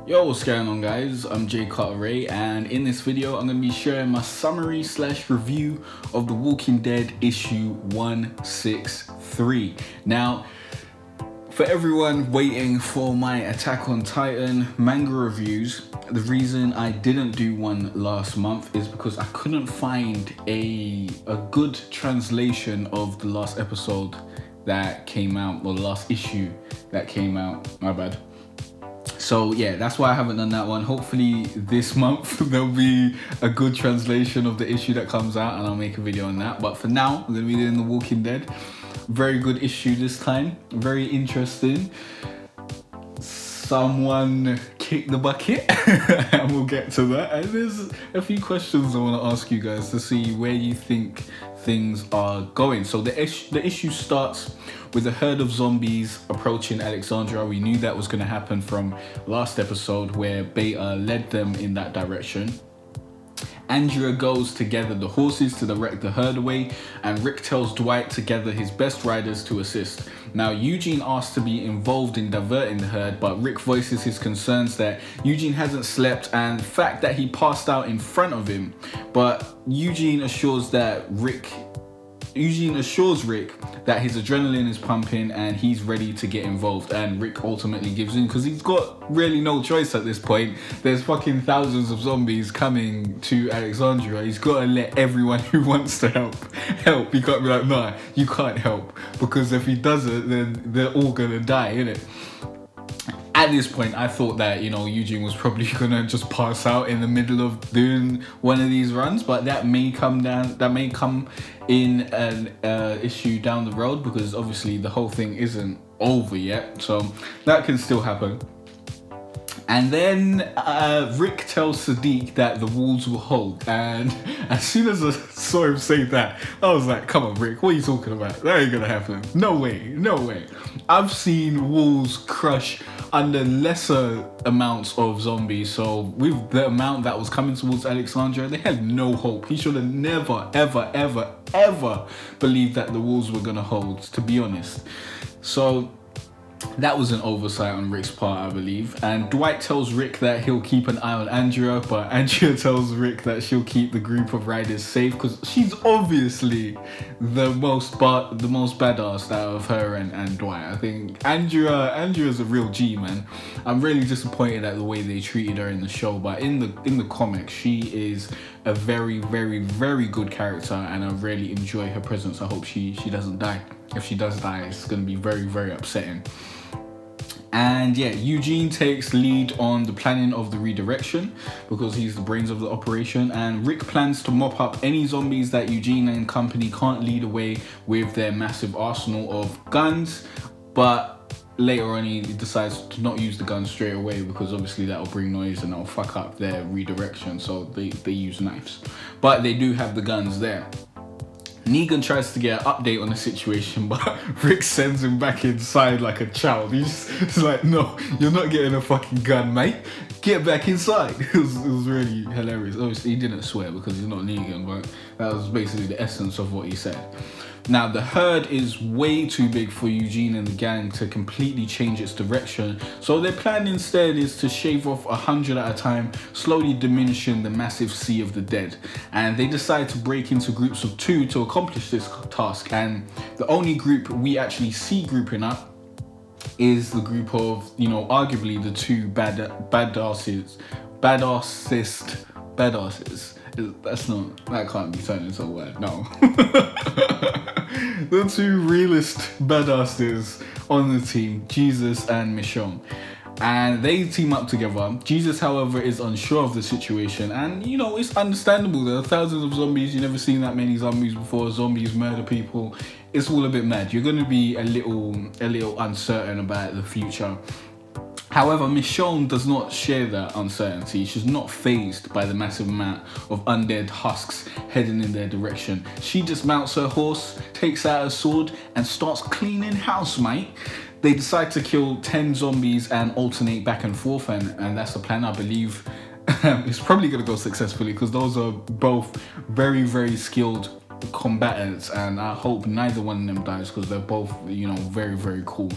Yo, what's going on guys? I'm Jay Cartere, and in this video I'm going to be sharing my summary / review of The Walking Dead issue 163. Now, for everyone waiting for my Attack on Titan manga reviews, the reason I didn't do one last month is because I couldn't find a good translation of the last episode that came out, or the last issue that came out, my bad. So yeah, that's why I haven't done that one. Hopefully this month there'll be a good translation of the issue that comes out and I'll make a video on that. But for now, I'm going to be doing The Walking Dead. Very good issue this time. Very interesting. Someone kicked the bucket and we'll get to that. And there's a few questions I want to ask you guys to see where you think things are going. So the issue starts with a herd of zombies approaching Alexandria. We knew that was going to happen from last episode where Beta led them in that direction. Andrea goes to gather the horses to direct the herd away, and Rick tells Dwight to gather his best riders to assist. Now, Eugene asks to be involved in diverting the herd, but Rick voices his concerns that Eugene hasn't slept and the fact that he passed out in front of him. But Eugene assures Rick that his adrenaline is pumping and he's ready to get involved, and Rick ultimately gives in because he's got really no choice at this point. There's fucking thousands of zombies coming to Alexandria. He's got to let everyone who wants to help. He can't be like, nah, you can't help, because if he doesn't, then they're all gonna die, innit? At this point, I thought that, Eugene was probably gonna just pass out in the middle of doing one of these runs, but that may come in an issue down the road, because obviously the whole thing isn't over yet, so that can still happen. And then Rick tells Sadiq that the walls will hold, and as soon as I saw him say that, I was like, come on Rick, what are you talking about? That ain't gonna happen. No way, no way. I've seen walls crush under lesser amounts of zombies, so with the amount that was coming towards Alexandria, they had no hope. He should have never, ever believed that the walls were gonna hold, to be honest. So that was an oversight on Rick's part, I believe. And Dwight tells Rick that he'll keep an eye on Andrea, but Andrea tells Rick that she'll keep the group of riders safe because she's obviously the most badass out of her and Dwight. I think Andrea's a real G, man. I'm really disappointed at the way they treated her in the show, but in the comics, she is a very good character, and I really enjoy her presence. I hope she doesn't die. If she does die, it's going to be very upsetting. And yeah, Eugene takes lead on the planning of the redirection because he's the brains of the operation, and Rick plans to mop up any zombies that Eugene and company can't lead away with their massive arsenal of guns. But later on he decides to not use the guns straight away because obviously that'll bring noise and that'll fuck up their redirection, so they use knives. But they do have the guns there. Negan tries to get an update on the situation, but Rick sends him back inside like a child. He's like, no, you're not getting a fucking gun, mate. Get back inside. It was really hilarious. Obviously, he didn't swear because he's not Negan, but that was basically the essence of what he said. Now, the herd is way too big for Eugene and the gang to completely change its direction, so their plan instead is to shave off 100 at a time, slowly diminishing the massive sea of the dead. And they decide to break into groups of 2 to accomplish this task, and the only group we actually see grouping up is the group of, arguably the 2 badassest. That can't be turned into a word, no. The 2 realest badasses on the team, Jesus and Michonne. And they team up together. Jesus, however, is unsure of the situation, and it's understandable. There are thousands of zombies. You've never seen that many zombies before. Zombies murder people. It's all a bit mad. You're going to be a little uncertain about the future. However, Michonne does not share that uncertainty. She's not fazed by the massive amount of undead husks heading in their direction. She dismounts her horse, takes out her sword, and starts cleaning house, mate. They decide to kill 10 zombies and alternate back and forth, and that's the plan, I believe. It's probably going to go successfully because those are both very skilled combatants, and I hope neither one of them dies because they're both, very cool.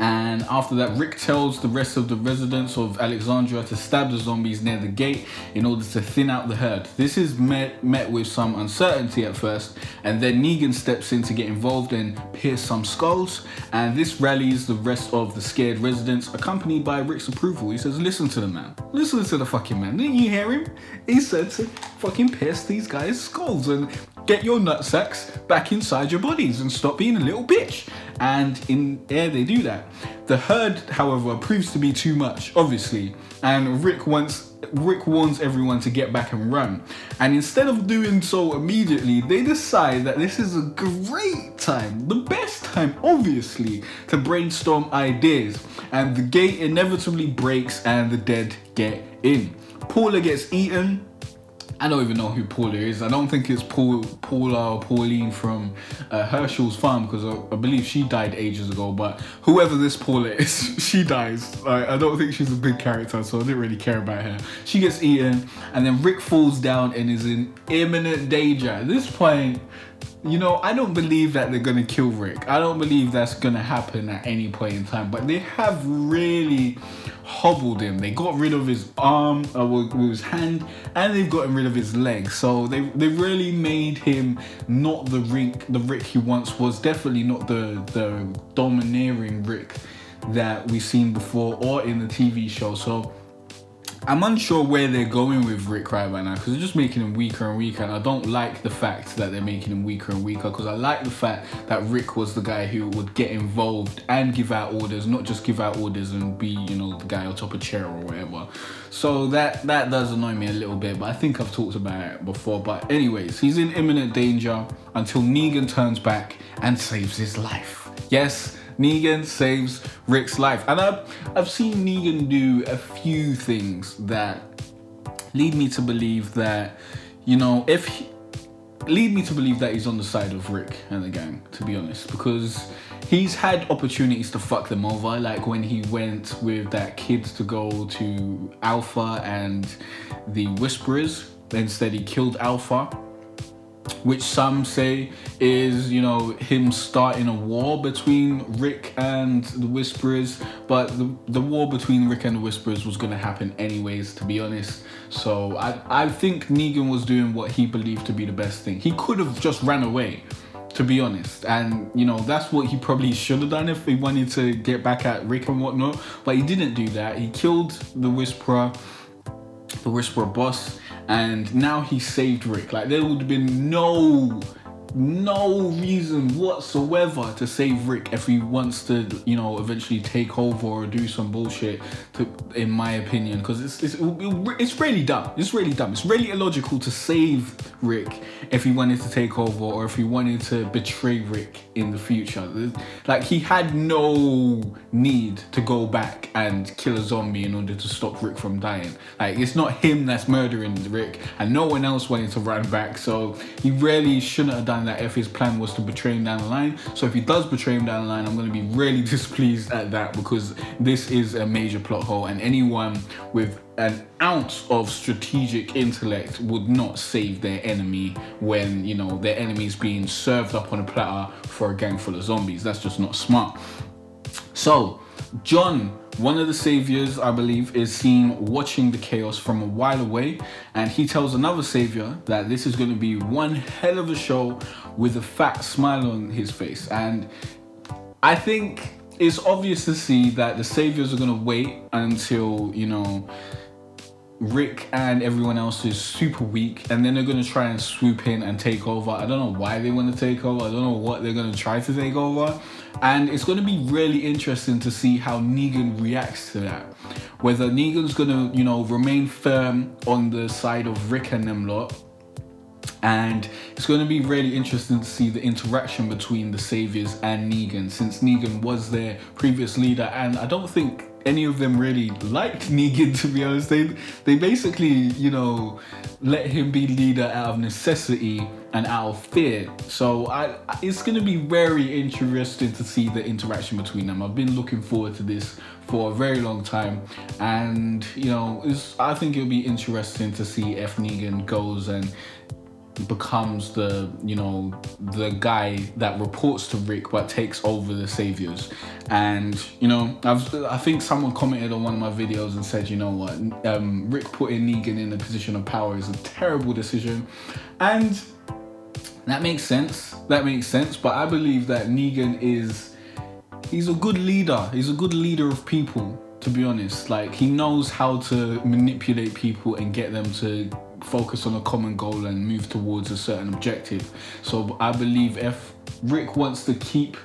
And after that, Rick tells the rest of the residents of Alexandria to stab the zombies near the gate in order to thin out the herd. This is met with some uncertainty at first, and then Negan steps in to get involved and pierce some skulls, and this rallies the rest of the scared residents, accompanied by Rick's approval. He says, listen to the man. Listen to the fucking man. Didn't you hear him? He said to fucking pierce these guys' skulls and get your nutsacks back inside your bodies and stop being a little bitch. And in there they do that. The herd, however, proves to be too much, obviously, and Rick warns everyone to get back and run. And instead of doing so immediately, they decide that this is a great time, the best time, obviously, to brainstorm ideas. And the gate inevitably breaks and the dead get in. Paula gets eaten. I don't even know who Paula is. I don't think it's Paula or Pauline from Herschel's farm, because I believe she died ages ago. But whoever this Paula is, she dies. I don't think she's a big character, so I didn't really care about her. She gets eaten, and then Rick falls down and is in imminent danger. At this point, you know, I don't believe that they're gonna kill Rick. I don't believe that's gonna happen at any point in time. But they have really hobbled him. They got rid of his arm, with his hand, and they've gotten rid of his leg. So they really made him not the Rick he once was. Definitely not the domineering Rick that we've seen before or in the TV show. So I'm unsure where they're going with Rick right now, because they're just making him weaker and weaker, and I don't like the fact that they're making him weaker and weaker, because I like the fact that Rick was the guy who would get involved and give out orders, not just give out orders and be, you know, the guy on top of a chair or whatever. So that does annoy me a little bit, but I think I've talked about it before. But anyways, he's in imminent danger until Negan turns back and saves his life. Yes, Negan saves Rick's life. And I've seen Negan do a few things that lead me to believe that, you know, lead me to believe that he's on the side of Rick and the gang, to be honest, because he's had opportunities to fuck them over, like when he went with that kid to go to Alpha and the Whisperers. Instead, he killed Alpha, which some say is, you know, him starting a war between Rick and the Whisperers. But the war between Rick and the Whisperers was going to happen anyways, to be honest. So I think Negan was doing what he believed to be the best thing. He could have just ran away, to be honest. And, you know, that's what he probably should have done if he wanted to get back at Rick and whatnot. But he didn't do that. He killed the Whisperer boss, and now he saved Rick. Like, there would have been no reason whatsoever to save Rick if he wants to, you know, eventually take over or do some bullshit, in my opinion, because it's really dumb. It's really dumb. It's really illogical to save Rick if he wanted to take over or if he wanted to betray Rick in the future. Like, he had no need to go back and kill a zombie in order to stop Rick from dying. Like, it's not him that's murdering Rick, and no one else wanted to run back, so he really shouldn't have done that if his plan was to betray him down the line. So if he does betray him down the line, I'm going to be really displeased at that, because this is a major plot hole, and anyone with an ounce of strategic intellect would not save their enemy when, you know, their enemy is being served up on a platter for a gang full of zombies. That's just not smart. So John, one of the saviors, I believe, is seen watching the chaos from a while away, and he tells another savior that this is going to be one hell of a show with a fat smile on his face. And I think it's obvious to see that the saviors are going to wait until, you know, Rick and everyone else is super weak, and then they're going to try and swoop in and take over. I don't know why they want to take over. I don't know what they're going to try to take over. And it's going to be really interesting to see how Negan reacts to that. Whether Negan's going to, you know, remain firm on the side of Rick and them lot. And it's going to be really interesting to see the interaction between the saviors and Negan, since Negan was their previous leader, and I don't think any of them really liked Negan, to be honest. They basically, you know, let him be leader out of necessity and out of fear. So it's going to be very interesting to see the interaction between them. I've been looking forward to this for a very long time, and, you know, I think it'll be interesting to see if Negan goes and becomes the, you know, the guy that reports to Rick but takes over the Saviors. And, you know, I think someone commented on one of my videos and said, you know what, Rick putting Negan in a position of power is a terrible decision. And that makes sense. That makes sense. But I believe that Negan he's a good leader. He's a good leader of people, to be honest. Like, he knows how to manipulate people and get them to focus on a common goal and move towards a certain objective. So I believe if Rick wants to keep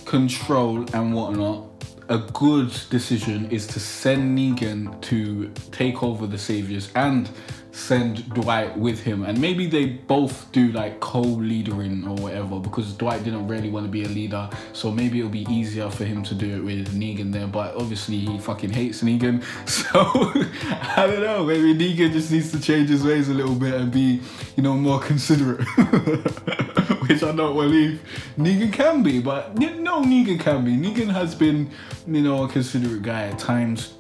control and whatnot, a good decision is to send Negan to take over the Saviors and send Dwight with him, and maybe they both do like co-leadering or whatever, because Dwight didn't really want to be a leader, so maybe it'll be easier for him to do it with Negan there. But obviously he fucking hates Negan, so I don't know, maybe Negan just needs to change his ways a little bit and be, you know, more considerate. Which I don't believe Negan can be, but no, Negan can be. Negan has been, you know, a considerate guy at times.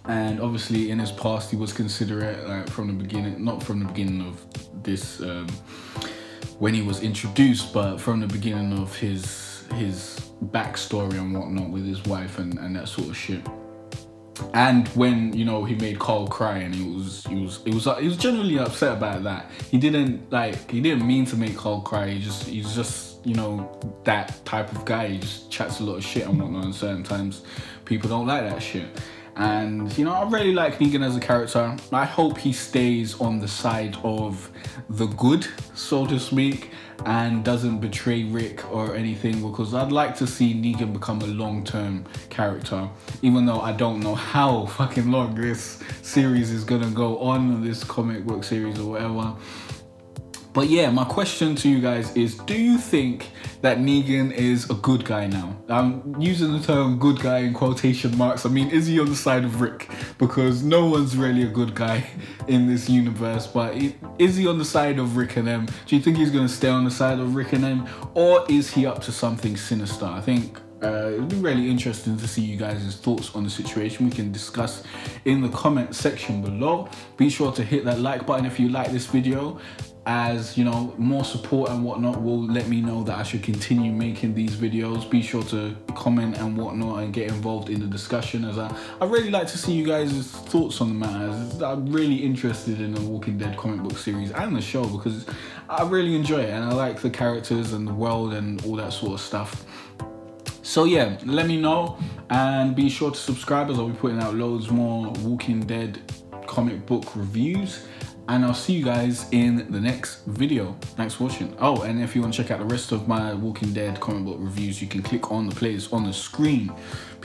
And obviously in his past he was considerate, like from the beginning, not from the beginning of this, when he was introduced, but from the beginning of his backstory and whatnot with his wife and that sort of shit. And when, you know, he made Carl cry, and he was generally upset about that. He didn't mean to make Carl cry. He's just, you know, that type of guy. He just chats a lot of shit and whatnot, and certain times people don't like that shit. And, you know, I really like Negan as a character. I hope he stays on the side of the good, so to speak, and doesn't betray Rick or anything, because I'd like to see Negan become a long-term character, even though I don't know how fucking long this series is gonna go on, this comic book series or whatever. But yeah, my question to you guys is, do you think that Negan is a good guy now? I'm using the term good guy in quotation marks. I mean, is he on the side of Rick? Because no one's really a good guy in this universe, but is he on the side of Rick and them? Do you think he's going to stay on the side of Rick and them? Or is he up to something sinister? I think it'd be really interesting to see you guys' thoughts on the situation. We can discuss in the comment section below. Be sure to hit that like button if you like this video, as you know, more support and whatnot will let me know that I should continue making these videos. Be sure to comment and whatnot and get involved in the discussion, as I really like to see you guys' thoughts on the matter. I'm really interested in the Walking Dead comic book series and the show, because I really enjoy it and I like the characters and the world and all that sort of stuff. So yeah, let me know, and be sure to subscribe, as I'll be putting out loads more Walking Dead comic book reviews. And I'll see you guys in the next video. Thanks for watching. Oh, and if you want to check out the rest of my Walking Dead comic book reviews, you can click on the playlist on the screen.